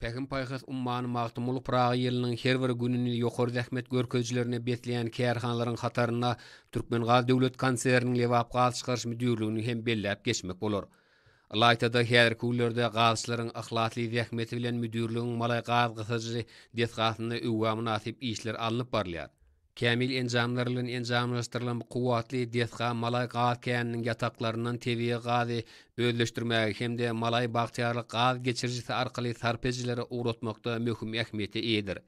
Täkim paýhas ummany magtymylyk Praga ýylynyň her bir gününi ýokary zähmet görkezjilerine betleýän kärhanlaryň hataryna Türkmengaz döwlet konserniniň lewap gaz çykarş müdürligini hem belläp geçmek bolar. Laytada häzirki günlerde gazçylaryň ahlakly zähmeti bilen müdürligiň malay gaz gysaçy desgatyny öwga münasip işler alınıp barlýar. Kämil enjamlar bilen enjamlaşdyrylan bu kuwatly desga malay gaz käniniň ýataklaryndan tebiği gazy özleşdirmäge hemde malay bagtýarlyk gaz geçirjisi arkaly sarpejilere uğratmakda möhüm ähmiýeti eýdir.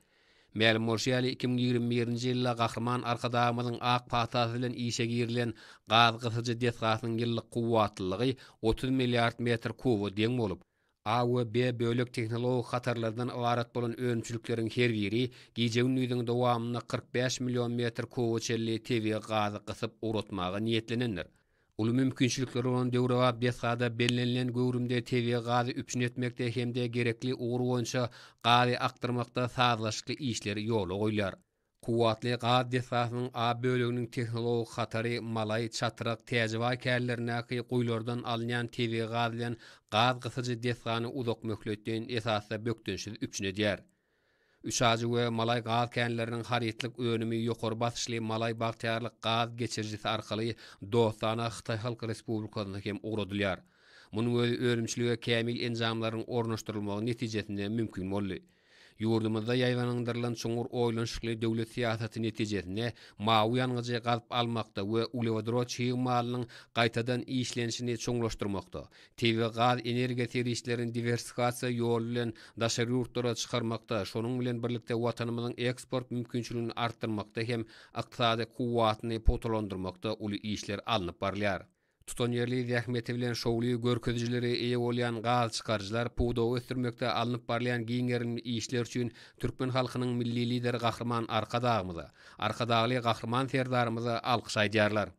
Ma'lum bolýarly 2021-nji ýylda gahrman arkadagymyzyň ak patasy bilen işe girilen gaz gysaçy desgasynyň ýyllyk kuwatlylygy 30 milliard metr kubu deň bolup, A we B bölek tehnologik hatarlardan ibarat bolan önçülükleriň her biri gije günüňiň dowamyna 45 million metr kubu çelli tebiği gazy gysyp uğratmagy niýetlenendir. Ulu mümkinçilikleri olan döwrewap desgada bellenlen göwrümde tebiği gazy üpsün etmekde hemde gerekli ugur boýunça gazy aktyrmakda sazlaşykly işleri ýola goýlar. Kuwatly gaz desgasynyň A böleginiň tehnologik hatary malay çatyrak täjeba kärlerinäki goýlardan alynýan tebiği gaz bilen gaz gysaçy desgany uzak möhletden esasda bökdünşiz üpsün edýär. Üçaji we malay gaz känleriniň haritlik önümi ýokary basışly malay bagtýarlyk gaz geçirjisi arkaly Dostana Hytaý Halk Respublikasyna hem uğradylýar. Munyň ölümçiligi kämil enjamlaryň ornaşdyrylmagy netijesinde mümkin boldy. Ýurdumyzda ýaýlandyrylan çoňur oýlanşykly döwlet siýasaty netijesinde mawy ýanyjy galyp almakda we ulewdro çyýmalynyň gaýtadan işlenişini çoňlaşdyrmakda, tebiği gaz energiýa serişlerini diversifikasiýa ýolu bilen daşary ýurtlara çykarmakda, şonuň bilen birlikde watanymyzyň eksport mümkinçiligini artdyrmakda hem ykdysady kuwatyny potalandyrmakda uly işler alınıp barlýar. Tutan yerli zähmeti bilen şowly görkezjileri eýe bolýan gaz çykarjylar puwdaw ösdürmekde alınıp barlayan giňerin işler üçin Türkmen halkynyň milli lideri gahrman Arkadagymyza, Arkadagly gahrman serdarymyza alkyş aýdýarlar.